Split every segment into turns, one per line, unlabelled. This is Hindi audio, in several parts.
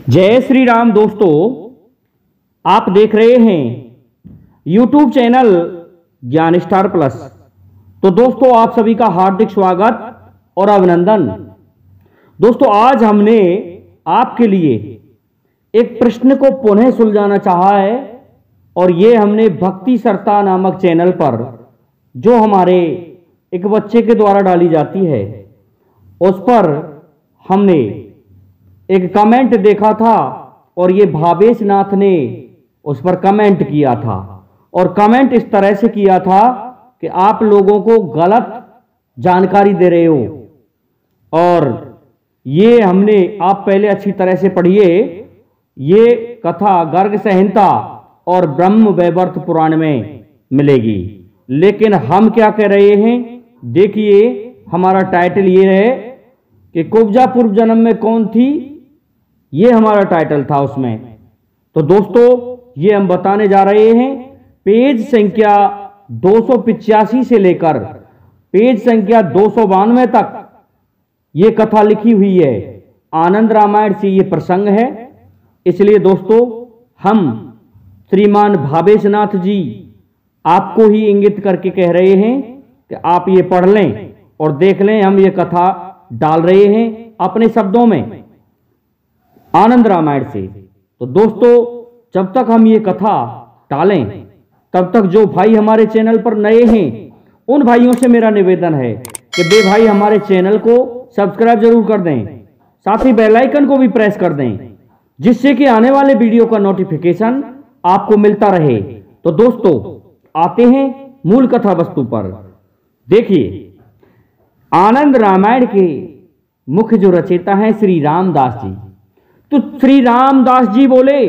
जय श्री राम दोस्तों, आप देख रहे हैं YouTube चैनल ज्ञान स्टार प्लस। तो दोस्तों, आप सभी का हार्दिक स्वागत और अभिनंदन। दोस्तों, आज हमने आपके लिए एक प्रश्न को पुनः सुलझाना चाहा है और ये हमने भक्ति सरता नामक चैनल पर, जो हमारे एक बच्चे के द्वारा डाली जाती है, उस पर हमने एक कमेंट देखा था और ये भावेश नाथ ने उस पर कमेंट किया था। और कमेंट इस तरह से किया था कि आप लोगों को गलत जानकारी दे रहे हो, और ये हमने, आप पहले अच्छी तरह से पढ़िए, ये कथा गर्ग संहिता और ब्रह्म वैवर्त पुराण में मिलेगी। लेकिन हम क्या कह रहे हैं, देखिए, हमारा टाइटल ये है कि कुब्जा पूर्व जन्म में कौन थी, ये हमारा टाइटल था उसमें। तो दोस्तों, ये हम बताने जा रहे हैं पेज संख्या 285 से लेकर पेज संख्या 292 तक ये कथा लिखी हुई है। आनंद रामायण से ये प्रसंग है। इसलिए दोस्तों, हम श्रीमान भावेश नाथ जी आपको ही इंगित करके कह रहे हैं कि आप ये पढ़ लें और देख लें। हम ये कथा डाल रहे हैं अपने शब्दों में आनंद रामायण से। तो दोस्तों, जब तक हम ये कथा डालें, तब तक जो भाई हमारे चैनल पर नए हैं, उन भाइयों से मेरा निवेदन है कि वे भाई हमारे चैनल को सब्सक्राइब जरूर कर दें, साथ ही बेल आइकन को भी प्रेस कर दें, जिससे कि आने वाले वीडियो का नोटिफिकेशन आपको मिलता रहे। तो दोस्तों, आते हैं मूल कथा वस्तु पर। देखिए, आनंद रामायण के मुख्य जो रचयिता हैं श्री रामदास जी। तो श्री रामदास जी बोले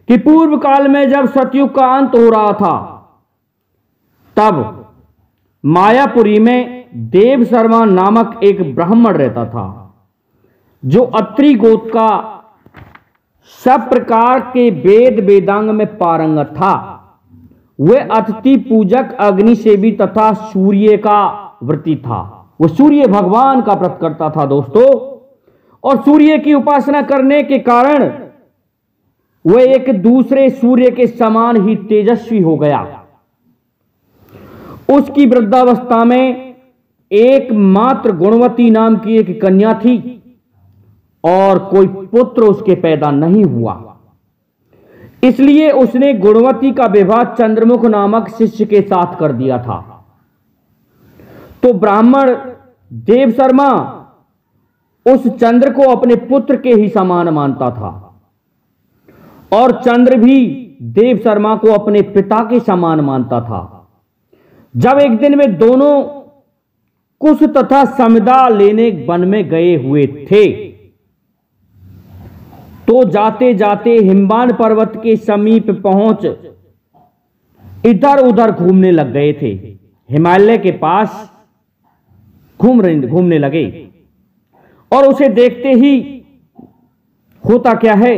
कि पूर्व काल में जब सतयुग का अंत हो रहा था, तब मायापुरी में देव शर्मा नामक एक ब्राह्मण रहता था, जो अत्रि गोत्र का सब प्रकार के वेद वेदांग में पारंगत था। वह अतिथि पूजक, अग्नि सेवी तथा सूर्य का व्रती था। वह सूर्य भगवान का व्रत करता था दोस्तों, और सूर्य की उपासना करने के कारण वह एक दूसरे सूर्य के समान ही तेजस्वी हो गया। उसकी वृद्धावस्था में एकमात्र गुणवती नाम की एक कन्या थी और कोई पुत्र उसके पैदा नहीं हुआ। इसलिए उसने गुणवती का विवाह चंद्रमुख नामक शिष्य के साथ कर दिया था। तो ब्राह्मण देव शर्मा उस चंद्र को अपने पुत्र के ही समान मानता था, और चंद्र भी देव शर्मा को अपने पिता के समान मानता था। जब एक दिन वे दोनों कुश तथा समिधा लेने वन में गए हुए थे, तो जाते जाते हिमवान पर्वत के समीप पहुंच इधर उधर घूमने लग गए थे। हिमालय के पास घूमने लगे, और उसे देखते ही होता क्या है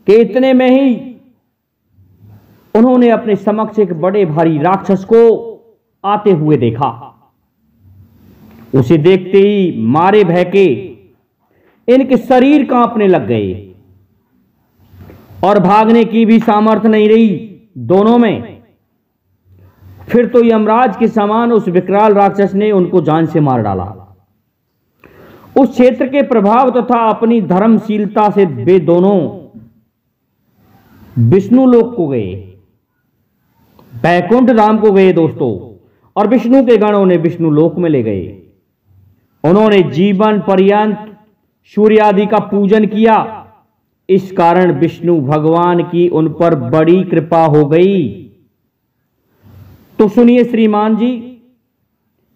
कि इतने में ही उन्होंने अपने समक्ष एक बड़े भारी राक्षस को आते हुए देखा। उसे देखते ही मारे भय के इनके शरीर कांपने लग गए और भागने की भी सामर्थ्य नहीं रही दोनों में। फिर तो यमराज के समान उस विकराल राक्षस ने उनको जान से मार डाला। उस क्षेत्र के प्रभाव तथा अपनी धर्मशीलता से वे दोनों विष्णु लोक को गए, बैकुंठ धाम को गए दोस्तों, और विष्णु के गण उन्हें विष्णु लोक में ले गए। उन्होंने जीवन पर्यंत सूर्य आदि का पूजन किया। इस कारण विष्णु भगवान की उन पर बड़ी कृपा हो गई। तो सुनिए श्रीमान जी,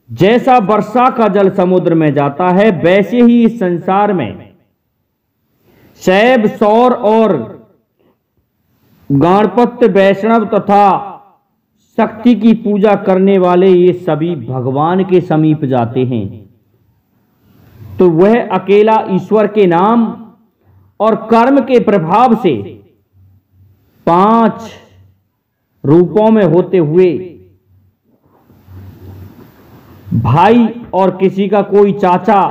जैसा वर्षा का जल समुद्र में जाता है, वैसे ही इस संसार में शैव, सौर और गणपत्य, वैष्णव तथा शक्ति की पूजा करने वाले ये सभी भगवान के समीप जाते हैं। तो वह अकेला ईश्वर के नाम और कर्म के प्रभाव से 5 रूपों में होते हुए, भाई और किसी का कोई चाचा,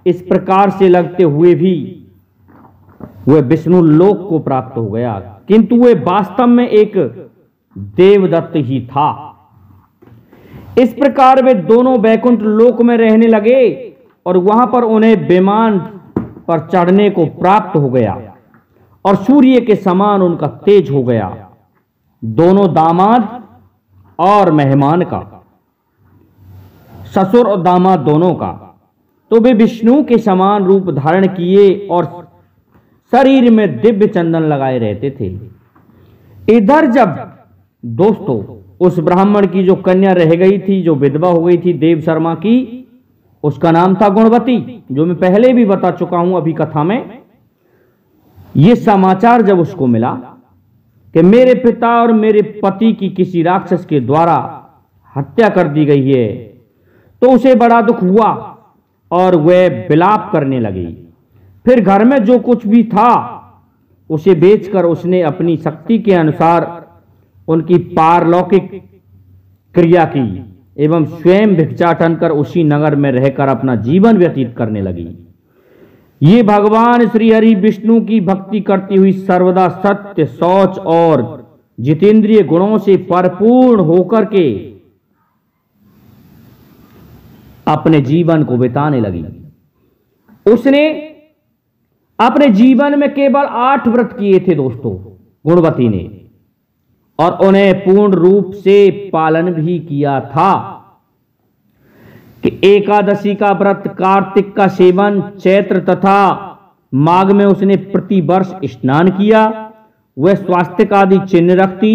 इस प्रकार से लगते हुए भी वह विष्णु लोक को प्राप्त हो गया, किंतु वह वास्तव में एक देवदत्त ही था। इस प्रकार वे दोनों वैकुंठ लोक में रहने लगे और वहां पर उन्हें विमान पर चढ़ने को प्राप्त हो गया और सूर्य के समान उनका तेज हो गया, दोनों दामाद और मेहमान का, ससुर और दामाद दोनों का। तो वे विष्णु के समान रूप धारण किए और शरीर में दिव्य चंदन लगाए रहते थे। इधर जब दोस्तों उस ब्राह्मण की जो कन्या रह गई थी, जो विधवा हो गई थी देव शर्मा की, उसका नाम था गुणवती, जो मैं पहले भी बता चुका हूं अभी कथा में। यह समाचार जब उसको मिला कि मेरे पिता और मेरे पति की किसी राक्षस के द्वारा हत्या कर दी गई है, तो उसे बड़ा दुख हुआ और वह विलाप करने लगी। फिर घर में जो कुछ भी था उसे बेचकर उसने अपनी शक्ति के अनुसार उनकी पारलौकिक क्रिया की एवं स्वयं भिक्षाटन कर उसी नगर में रहकर अपना जीवन व्यतीत करने लगी। ये भगवान श्री हरि विष्णु की भक्ति करती हुई सर्वदा सत्य, शौच और जितेंद्रिय गुणों से परिपूर्ण होकर के अपने जीवन को बिताने लगी। उसने अपने जीवन में केवल 8 व्रत किए थे दोस्तों गुणवती ने, और उन्हें पूर्ण रूप से पालन भी किया था कि एकादशी का व्रत, कार्तिक का सेवन, चैत्र तथा माघ में उसने प्रतिवर्ष स्नान किया, वह स्वास्तिक आदि चिन्ह रखती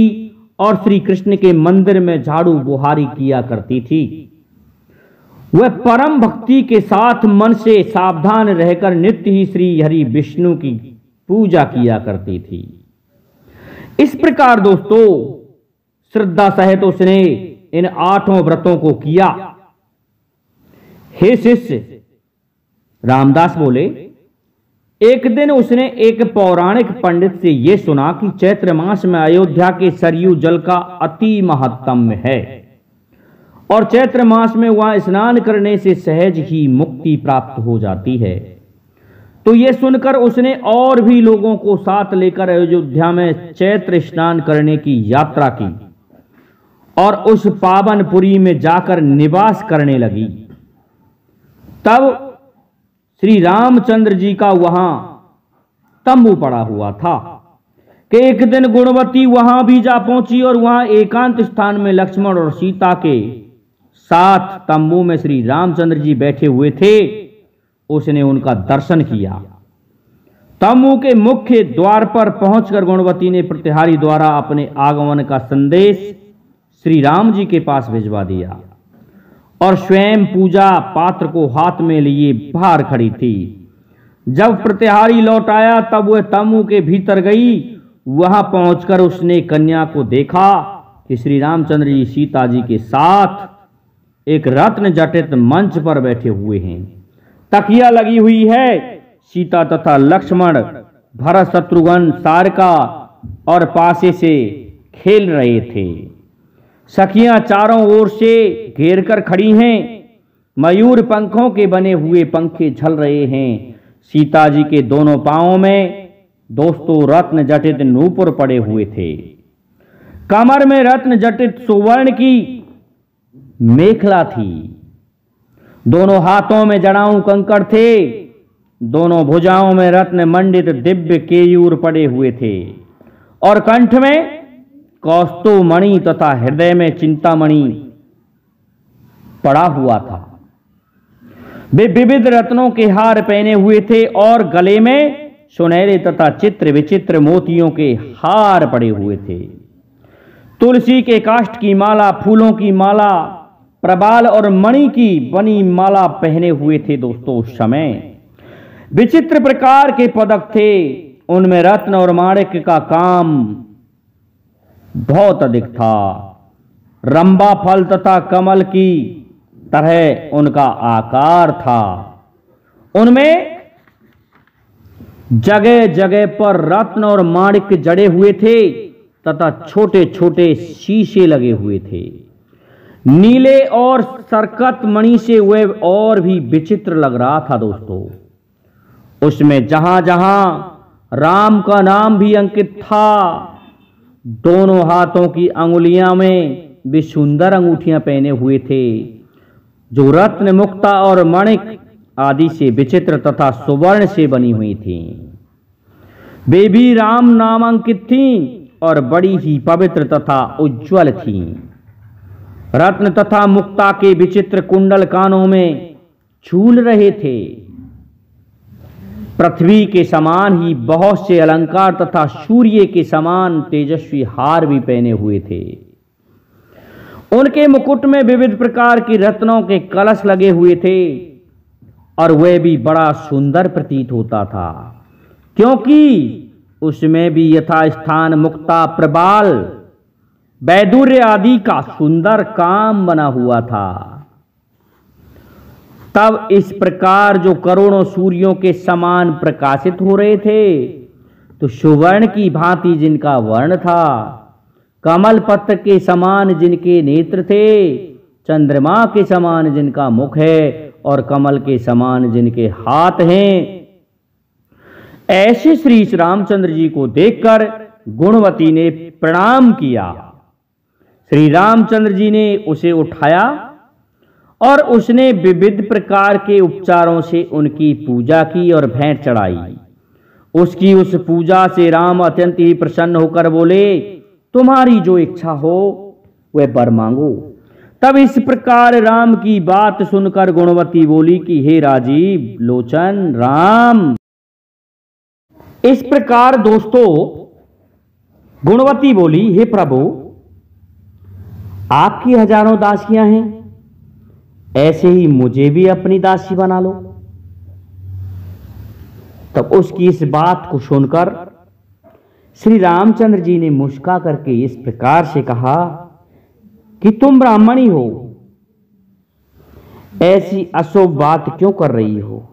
और श्री कृष्ण के मंदिर में झाड़ू बुहारी किया करती थी। वह परम भक्ति के साथ मन से सावधान रहकर नित्य ही श्री हरि विष्णु की पूजा किया करती थी। इस प्रकार दोस्तों श्रद्धा सहित उसने इन 8 व्रतों को किया। हे शिष्य, रामदास बोले, एक दिन उसने एक पौराणिक पंडित से यह सुना कि चैत्र मास में अयोध्या के सरयू जल का अति महत्तम है और चैत्र मास में वहां स्नान करने से सहज ही मुक्ति प्राप्त हो जाती है। तो यह सुनकर उसने और भी लोगों को साथ लेकर अयोध्या में चैत्र स्नान करने की यात्रा की और उस पावनपुरी में जाकर निवास करने लगी। तब श्री रामचंद्र जी का वहां तंबू पड़ा हुआ था कि एक दिन गुणवती वहां भी जा पहुंची और वहां एकांत स्थान में लक्ष्मण और सीता के साथ तंबू में श्री रामचंद्र जी बैठे हुए थे। उसने उनका दर्शन किया। तंबू के मुख्य द्वार पर पहुंचकर गुणवती ने प्रतिहारी द्वारा अपने आगमन का संदेश श्री राम जी के पास भिजवा दिया और स्वयं पूजा पात्र को हाथ में लिए बाहर खड़ी थी। जब प्रतिहारी लौट आया तब वह तंबू के भीतर गई। वहां पहुंचकर उसने कन्या को देखा कि श्री रामचंद्र जी सीता जी के साथ एक रत्न जटित मंच पर बैठे हुए हैं। तकिया लगी हुई है। सीता तथा लक्ष्मण, भरत, शत्रुघ्न, सारिका और पासे से खेल रहे थे। सखियां चारों ओर से घेर कर खड़ी हैं। मयूर पंखों के बने हुए पंखे झल रहे हैं। सीता जी के दोनों पांवों में दोस्तों रत्न जटित नूपुर पड़े हुए थे। कमर में रत्न जटित सुवर्ण की मेखला थी। दोनों हाथों में जड़ाऊ कंकड़ थे। दोनों भुजाओं में रत्न मंडित दिव्य केयूर पड़े हुए थे और कंठ में कौस्तुभ मणि तथा हृदय में चिंतामणि पड़ा हुआ था। वे विविध रत्नों के हार पहने हुए थे और गले में सुनहरे तथा चित्र विचित्र मोतियों के हार पड़े हुए थे। तुलसी के काष्ठ की माला, फूलों की माला, प्रबाल और मणि की बनी माला पहने हुए थे दोस्तों। उस समय विचित्र प्रकार के पदक थे। उनमें रत्न और माणिक्य का काम बहुत अधिक था। रंबा फल तथा कमल की तरह उनका आकार था। उनमें जगह जगह पर रत्न और माणिक्य जड़े हुए थे तथा छोटे छोटे शीशे लगे हुए थे। नीले और सरकत मणि से वह और भी विचित्र लग रहा था दोस्तों। उसमें जहां जहां राम का नाम भी अंकित था। दोनों हाथों की अंगुलियां में वे सुंदर अंगूठियां पहने हुए थे, जो रत्न, मुक्ता और मणिक आदि से विचित्र तथा सुवर्ण से बनी हुई थीं। वे भी राम नामांकित थीं और बड़ी ही पवित्र तथा उज्ज्वल थीं। रत्न तथा मुक्ता के विचित्र कुंडल कानों में झूल रहे थे। पृथ्वी के समान ही बहुत से अलंकार तथा सूर्य के समान तेजस्वी हार भी पहने हुए थे। उनके मुकुट में विविध प्रकार के रत्नों के कलश लगे हुए थे और वह भी बड़ा सुंदर प्रतीत होता था, क्योंकि उसमें भी यथास्थान मुक्ता, प्रबाल, वैदुर्य आदि का सुंदर काम बना हुआ था। तब इस प्रकार जो करोड़ों सूर्यों के समान प्रकाशित हो रहे थे, तो सुवर्ण की भांति जिनका वर्ण था, कमल पत्र के समान जिनके नेत्र थे, चंद्रमा के समान जिनका मुख है और कमल के समान जिनके हाथ हैं, ऐसे श्री रामचंद्र जी को देखकर गुणवती ने प्रणाम किया। श्री रामचंद्र जी ने उसे उठाया और उसने विविध प्रकार के उपचारों से उनकी पूजा की और भेंट चढ़ाई। उसकी उस पूजा से राम अत्यंत ही प्रसन्न होकर बोले, तुम्हारी जो इच्छा हो वह वर मांगो। तब इस प्रकार राम की बात सुनकर गुणवती बोली कि हे राजीव लोचन राम। इस प्रकार दोस्तों गुणवती बोली, हे प्रभु, आपकी हजारों दासियां हैं, ऐसे ही मुझे भी अपनी दासी बना लो। तब उसकी इस बात को सुनकर श्री रामचंद्र जी ने मुस्कुरा करके इस प्रकार से कहा कि तुम ब्राह्मणी हो, ऐसी अशुभ बात क्यों कर रही हो?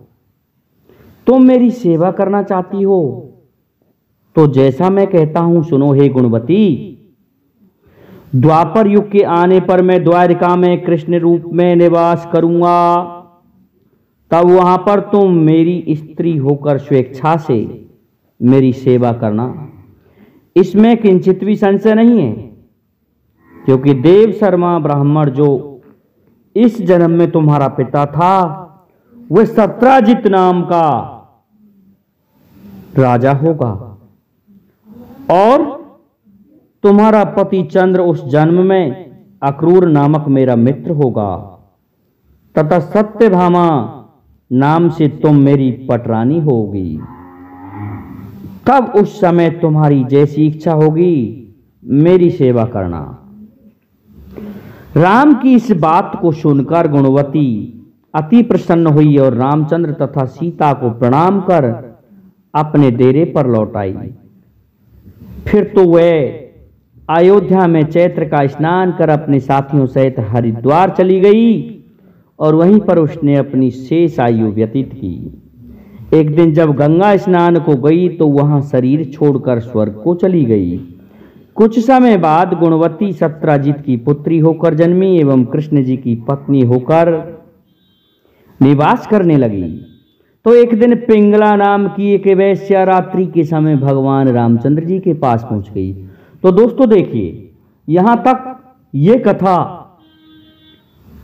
तुम मेरी सेवा करना चाहती हो तो जैसा मैं कहता हूं सुनो। हे गुणवती, द्वापर युग के आने पर मैं द्वारिका में कृष्ण रूप में निवास करूंगा। तब वहां पर तुम मेरी स्त्री होकर स्वेच्छा से मेरी सेवा करना, इसमें किंचित भी संशय नहीं है, क्योंकि देव शर्मा ब्राह्मण जो इस जन्म में तुम्हारा पिता था, वह सत्राजित नाम का राजा होगा और तुम्हारा पति चंद्र उस जन्म में अक्रूर नामक मेरा मित्र होगा तथा सत्यभामा नाम से तुम मेरी पटरानी होगी। तब उस समय तुम्हारी जैसी इच्छा होगी मेरी सेवा करना। राम की इस बात को सुनकर गुणवती अति प्रसन्न हुई और रामचंद्र तथा सीता को प्रणाम कर अपने डेरे पर लौट आई। फिर तो वह अयोध्या में चैत्र का स्नान कर अपने साथियों सहित हरिद्वार चली गई और वहीं पर उसने अपनी शेष आयु व्यतीत की। एक दिन जब गंगा स्नान को गई तो वहां शरीर छोड़कर स्वर्ग को चली गई। कुछ समय बाद गुणवती सत्राजित की पुत्री होकर जन्मी एवं कृष्ण जी की पत्नी होकर निवास करने लगी। तो एक दिन पिंगला नाम की एक वैश्या रात्रि के समय भगवान रामचंद्र जी के पास पहुंच गई। तो दोस्तों देखिए, यहां तक ये कथा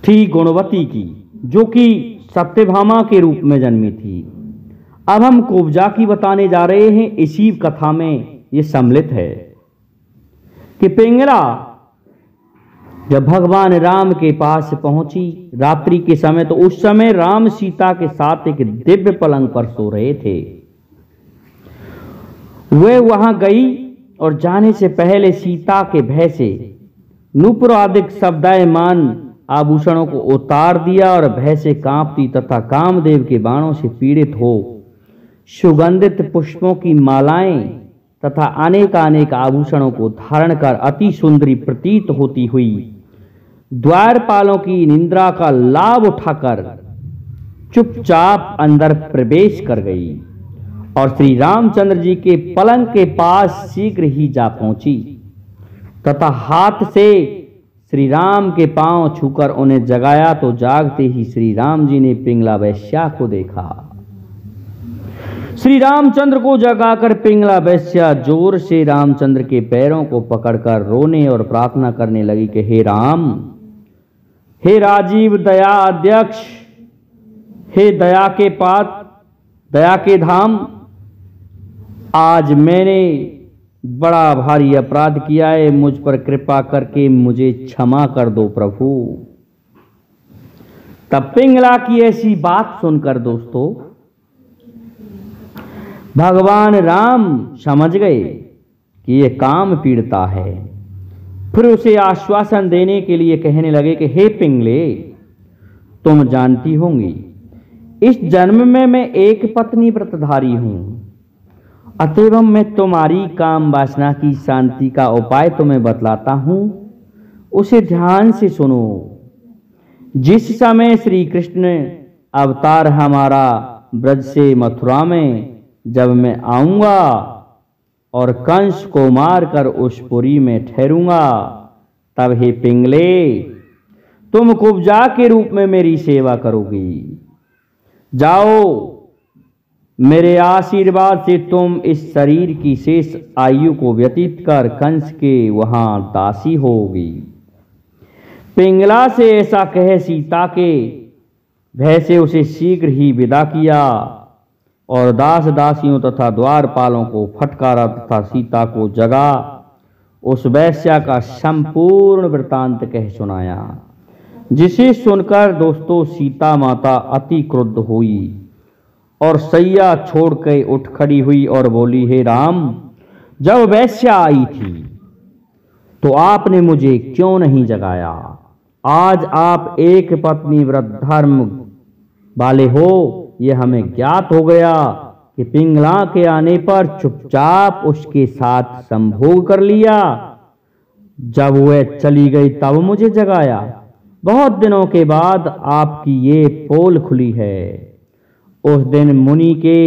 थी गुणवती की, जो कि सत्यभामा के रूप में जन्मी थी। अब हम कुब्जा की बताने जा रहे हैं। इसी कथा में ये सम्मिलित है कि पिंगला जब भगवान राम के पास पहुंची रात्रि के समय, तो उस समय राम सीता के साथ एक दिव्य पलंग पर सो रहे थे। वे वहां गई और जाने से पहले सीता के भय से नूपुर आदि शब्दायमान आभूषणों को उतार दिया और भय से कांपती तथा कामदेव के बाणों से पीड़ित हो सुगंधित पुष्पों की मालाएं तथा अनेक आभूषणों को धारण कर अति सुंदरी प्रतीत होती हुई द्वारपालों की निंद्रा का लाभ उठाकर चुपचाप अंदर प्रवेश कर गई और श्री रामचंद्र जी के पलंग के पास शीघ्र ही जा पहुंची तथा हाथ से श्री राम के पांव छूकर उन्हें जगाया। तो जागते ही श्री राम जी ने पिंगला वैश्या को देखा। श्री रामचंद्र को जगाकर पिंगला वैश्या जोर से रामचंद्र के पैरों को पकड़कर रोने और प्रार्थना करने लगी कि हे राम, हे राजीव दया अध्यक्ष, हे दया के पात्र, दया के धाम, आज मैंने बड़ा भारी अपराध किया है, मुझ पर कृपा करके मुझे क्षमा कर दो प्रभु। तब पिंगला की ऐसी बात सुनकर दोस्तों भगवान राम समझ गए कि यह काम पीड़ता है। फिर उसे आश्वासन देने के लिए कहने लगे कि हे पिंगले, तुम जानती होंगी इस जन्म में मैं एक पत्नी व्रतधारी हूं, अतएव मैं तुम्हारी काम वासना की शांति का उपाय तुम्हें बतलाता हूं, उसे ध्यान से सुनो। जिस समय श्री कृष्ण अवतार हमारा ब्रज से मथुरा में जब मैं आऊंगा और कंस को मारकर उस पुरी में ठहरूंगा, तब हे पिंगले तुम कुब्जा के रूप में मेरी सेवा करोगी। जाओ, मेरे आशीर्वाद से तुम इस शरीर की शेष आयु को व्यतीत कर कंस के वहां दासी होगी। पिंगला से ऐसा कह सीता के भय से उसे शीघ्र ही विदा किया और दास दासियों तथा द्वारपालों को फटकारा तथा सीता को जगा उस वैश्या का संपूर्ण वृतांत कह सुनाया, जिसे सुनकर दोस्तों सीता माता अति क्रुद्ध हुई और सैया छोड़ के उठ खड़ी हुई और बोली, हे राम, जब वैश्या आई थी तो आपने मुझे क्यों नहीं जगाया? आज आप एक पत्नी व्रत धर्म वाले हो, यह हमें ज्ञात हो गया कि पिंगला के आने पर चुपचाप उसके साथ संभोग कर लिया। जब वह चली गई तब मुझे जगाया। बहुत दिनों के बाद आपकी ये पोल खुली है। उस दिन मुनि के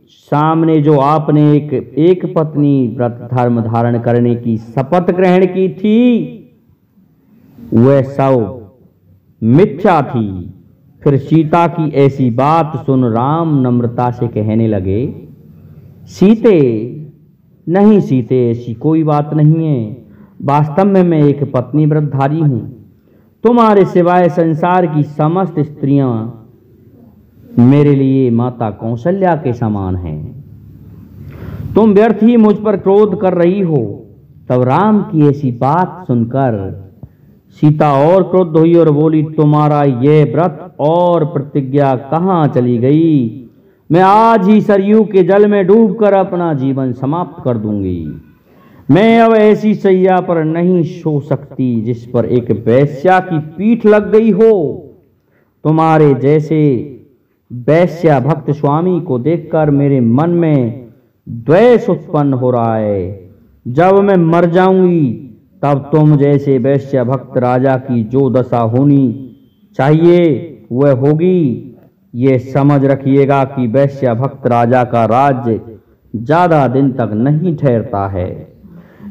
सामने जो आपने एक पत्नी व्रत धर्म धारण करने की शपथ ग्रहण की थी, वह सब मिथ्या थी। फिर सीता की ऐसी बात सुन राम नम्रता से कहने लगे, सीते, नहीं सीते, ऐसी कोई बात नहीं है। वास्तव में मैं एक पत्नी व्रतधारी हूं। तुम्हारे सिवाय संसार की समस्त स्त्रियां मेरे लिए माता कौशल्या के समान हैं। तुम व्यर्थ ही मुझ पर क्रोध कर रही हो। तब राम की ऐसी बात सुनकर सीता और क्रुद्ध हुई और बोली, तुम्हारा यह व्रत और प्रतिज्ञा कहाँ चली गई? मैं आज ही सरयू के जल में डूबकर अपना जीवन समाप्त कर दूंगी। मैं अब ऐसी सैया पर नहीं सो सकती जिस पर एक वैश्या की पीठ लग गई हो। तुम्हारे जैसे वैश्या भक्त स्वामी को देखकर मेरे मन में द्वेष उत्पन्न हो रहा है। जब मैं मर जाऊंगी तब तुम जैसे वैश्य भक्त राजा की जो दशा होनी चाहिए वह होगी। ये समझ रखिएगा कि वैश्य भक्त राजा का राज्य ज्यादा दिन तक नहीं ठहरता है।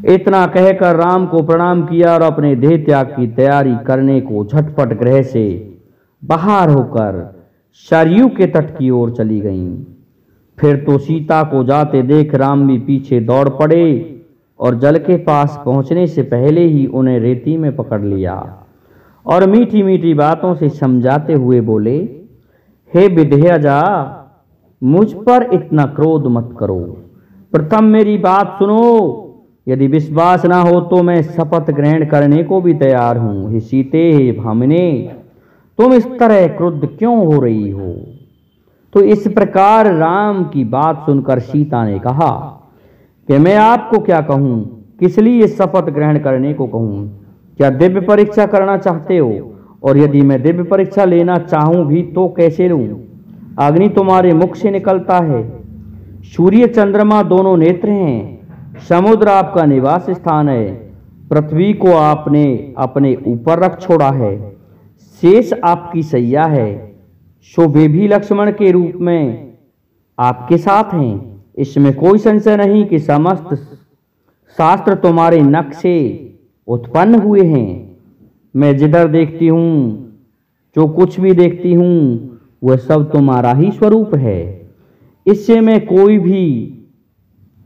इतना कहकर राम को प्रणाम किया और अपने देह त्याग की तैयारी करने को झटपट गृह से बाहर होकर सरयू के तट की ओर चली गईं। फिर तो सीता को जाते देख राम भी पीछे दौड़ पड़े और जल के पास पहुंचने से पहले ही उन्हें रेती में पकड़ लिया और मीठी मीठी बातों से समझाते हुए बोले, हे विधेयजा, मुझ पर इतना क्रोध मत करो। प्रथम मेरी बात सुनो। यदि विश्वास ना हो तो मैं शपथ ग्रहण करने को भी तैयार हूं। हे सीते, हे भामिने, तुम इस तरह क्रुद्ध क्यों हो रही हो? तो इस प्रकार राम की बात सुनकर सीता ने कहा कि मैं आपको क्या कहूं, किस लिए शपथ ग्रहण करने को कहूं? क्या दिव्य परीक्षा करना चाहते हो? और यदि मैं दिव्य परीक्षा लेना चाहूं भी तो कैसे लूं? अग्नि तुम्हारे मुख से निकलता है, सूर्य चंद्रमा दोनों नेत्र हैं, समुद्र आपका निवास स्थान है, पृथ्वी को आपने अपने ऊपर रख छोड़ा है, शेष आपकी सैया है, सो वे भी लक्ष्मण के रूप में आपके साथ हैं। इसमें कोई संशय नहीं कि समस्त शास्त्र तुम्हारे नख से उत्पन्न हुए हैं। मैं जिधर देखती हूँ, जो कुछ भी देखती हूँ, वह सब तुम्हारा ही स्वरूप है। इससे मैं कोई भी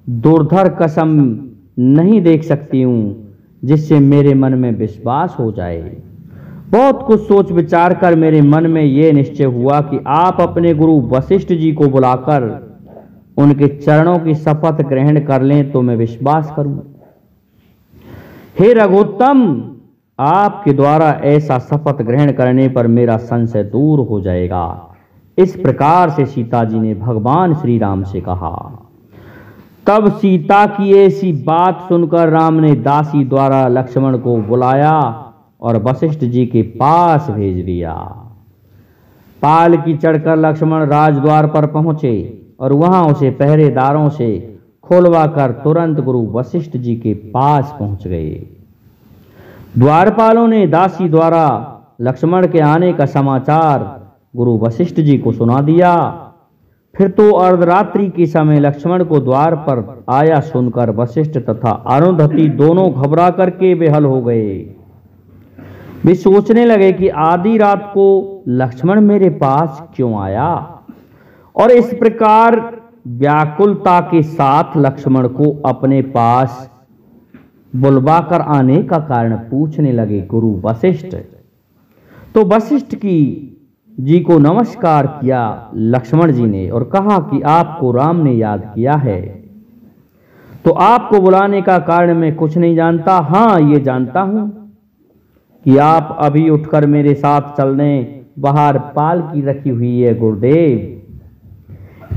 दुर्धर कसम नहीं देख सकती हूँ जिससे मेरे मन में विश्वास हो जाए। बहुत कुछ सोच विचार कर मेरे मन में यह निश्चय हुआ कि आप अपने गुरु वशिष्ठ जी को बुलाकर उनके चरणों की शपथ ग्रहण कर लें तो मैं विश्वास करूं। हे रघुत्तम, आपके द्वारा ऐसा शपथ ग्रहण करने पर मेरा संशय दूर हो जाएगा। इस प्रकार से सीता जी ने भगवान श्री राम से कहा। तब सीता की ऐसी बात सुनकर राम ने दासी द्वारा लक्ष्मण को बुलाया और वशिष्ठ जी के पास भेज दिया। पालकी चढ़कर लक्ष्मण राजद्वार पर पहुंचे और वहां उसे पहरेदारों से खोलवा कर तुरंत गुरु वशिष्ठ जी के पास पहुंच गए। द्वारपालों ने दासी द्वारा लक्ष्मण के आने का समाचार गुरु वशिष्ठ जी को सुना दिया। फिर तो अर्धरात्रि के समय लक्ष्मण को द्वार पर आया सुनकर वशिष्ठ तथा अरुंधति दोनों घबरा करके बेहाल हो गए। वे सोचने लगे कि आधी रात को लक्ष्मण मेरे पास क्यों आया, और इस प्रकार व्याकुलता के साथ लक्ष्मण को अपने पास बुलवाकर आने का कारण पूछने लगे गुरु वशिष्ठ। तो वशिष्ठ जी को नमस्कार किया लक्ष्मण जी ने और कहा कि आपको राम ने याद किया है, तो आपको बुलाने का कारण मैं कुछ नहीं जानता। हाँ, ये जानता हूं कि आप अभी उठकर मेरे साथ चलने बाहर पालकी रखी हुई है गुरुदेव।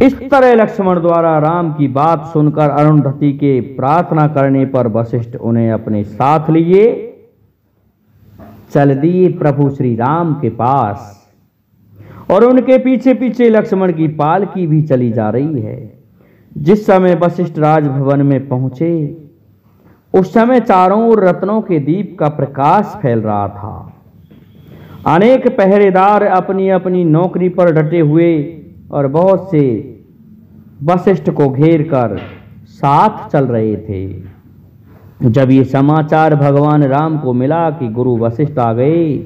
इस तरह लक्ष्मण द्वारा राम की बात सुनकर अरुंधति के प्रार्थना करने पर वशिष्ठ उन्हें अपने साथ लिए चल दिए प्रभु श्री राम के पास, और उनके पीछे पीछे लक्ष्मण की पालकी भी चली जा रही है। जिस समय वशिष्ठ राजभवन में पहुंचे उस समय चारों ओर रत्नों के दीप का प्रकाश फैल रहा था। अनेक पहरेदार अपनी अपनी नौकरी पर डटे हुए और बहुत से वशिष्ठ को घेर कर साथ चल रहे थे। जब ये समाचार भगवान राम को मिला कि गुरु वशिष्ठ आ गए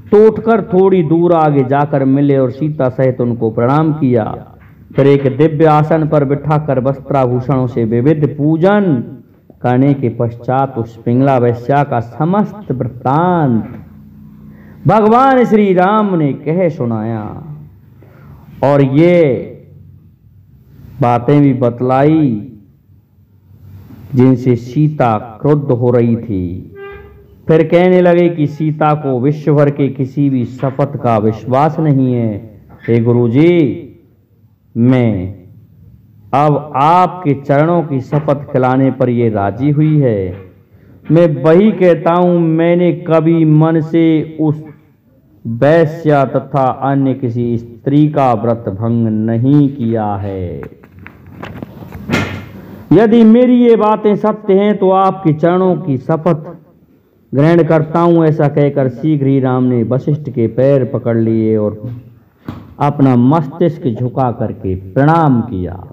तो उठकर थोड़ी दूर आगे जाकर मिले और सीता सहित उनको प्रणाम किया। फिर एक दिव्य आसन पर बिठाकर वस्त्राभूषणों से विविध पूजन करने के पश्चात उस पिंगला वैश्या का समस्त वृत्तांत भगवान श्री राम ने कह सुनाया और ये बातें भी बतलाई जिनसे सीता क्रुद्ध हो रही थी। फिर कहने लगे कि सीता को विश्व भर के किसी भी शपथ का विश्वास नहीं है। हे गुरुजी, मैं अब आपके चरणों की शपथ खिलाने पर ये राजी हुई है। मैं वही कहता हूं, मैंने कभी मन से उस वैश्या तथा अन्य किसी स्त्री का व्रत भंग नहीं किया है। यदि मेरी ये बातें सत्य हैं तो आपके चरणों की शपथ ग्रहण करता हूं। ऐसा कहकर शीघ्र ही राम ने वशिष्ठ के पैर पकड़ लिए और अपना मस्तिष्क झुका करके प्रणाम किया।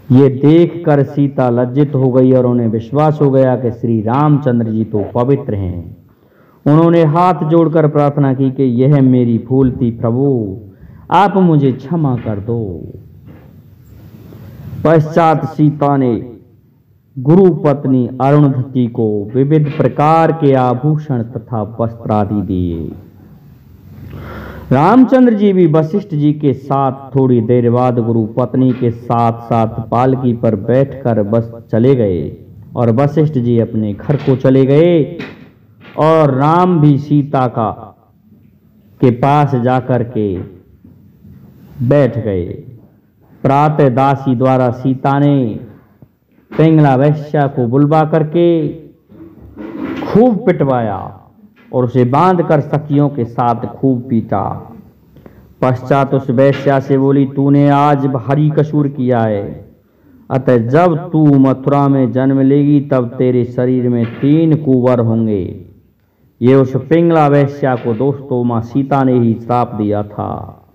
ये देखकर सीता लज्जित हो गई और उन्हें विश्वास हो गया कि श्री रामचंद्र जी तो पवित्र हैं। उन्होंने हाथ जोड़कर प्रार्थना की कि यह मेरी भूल थी प्रभु, आप मुझे क्षमा कर दो। पश्चात सीता ने गुरु पत्नी अरुंधति को विविध प्रकार के आभूषण तथा वस्त्र आदि दिए। रामचंद्र जी भी वशिष्ठ जी के साथ थोड़ी देर बाद गुरु पत्नी के साथ साथ पालकी पर बैठकर बस चले गए और वशिष्ठ जी अपने घर को चले गए और राम भी सीता के पास जाकर के बैठ गए। प्रातः दासी द्वारा सीता ने पिंगला वैश्या को बुलवा करके खूब पिटवाया और उसे बांधकर सखियों के साथ खूब पीटा। पश्चात उस वैश्या से बोली, तूने आज भारी कसूर किया है, अतः जब तू मथुरा में जन्म लेगी तब तेरे शरीर में 3 कुंवर होंगे। ये उस पिंगला वैश्या को दोस्तों मां सीता ने ही श्राप दिया था।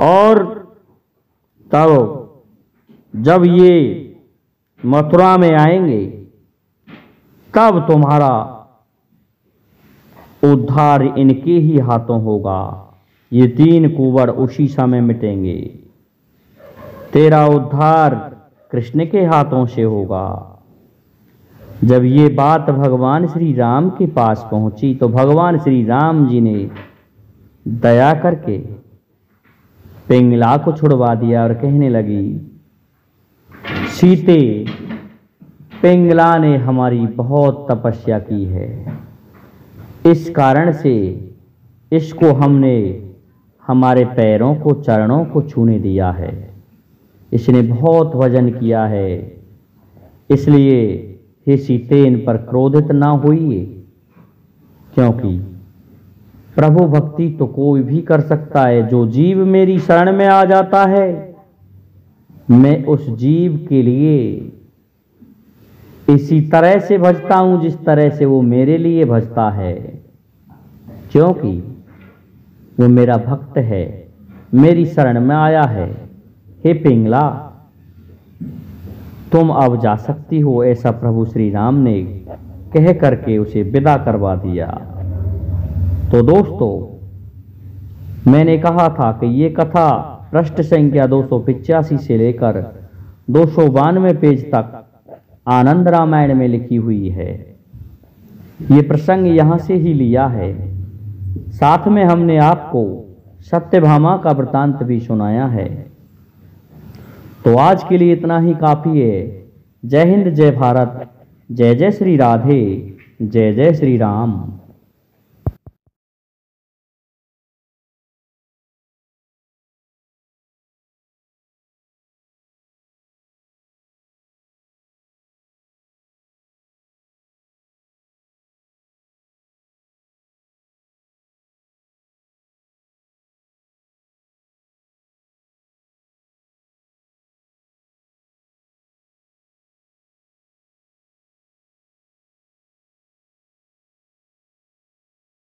और तब जब ये मथुरा में आएंगे तब तुम्हारा उद्धार इनके ही हाथों होगा। ये 3 कुंवर उसी समय मिटेंगे। तेरा उद्धार कृष्ण के हाथों से होगा। जब ये बात भगवान श्री राम के पास पहुंची तो भगवान श्री राम जी ने दया करके पिंगला को छुड़वा दिया और कहने लगी, सीते, पिंगला ने हमारी बहुत तपस्या की है, इस कारण से इसको हमने हमारे पैरों को, चरणों को छूने दिया है। इसने बहुत वजन किया है, इसलिए हे सीते, इन पर क्रोधित ना होइए, क्योंकि प्रभु भक्ति तो कोई भी कर सकता है। जो जीव मेरी शरण में आ जाता है, मैं उस जीव के लिए इसी तरह से भजता हूं जिस तरह से वो मेरे लिए भजता है, क्योंकि वो मेरा भक्त है, मेरी शरण में आया है। हे पिंगला, तुम अब जा सकती हो, ऐसा प्रभु श्री राम ने कह करके उसे विदा करवा दिया। तो दोस्तों, मैंने कहा था कि ये कथा पृष्ठ संख्या 285 से लेकर 292 पेज तक आनंद रामायण में लिखी हुई है। ये प्रसंग यहाँ से ही लिया है। साथ में हमने आपको सत्यभामा का वृतांत भी सुनाया है। तो आज के लिए इतना ही काफी है। जय हिंद, जय भारत, जय जय श्री राधे, जय जय श्री राम।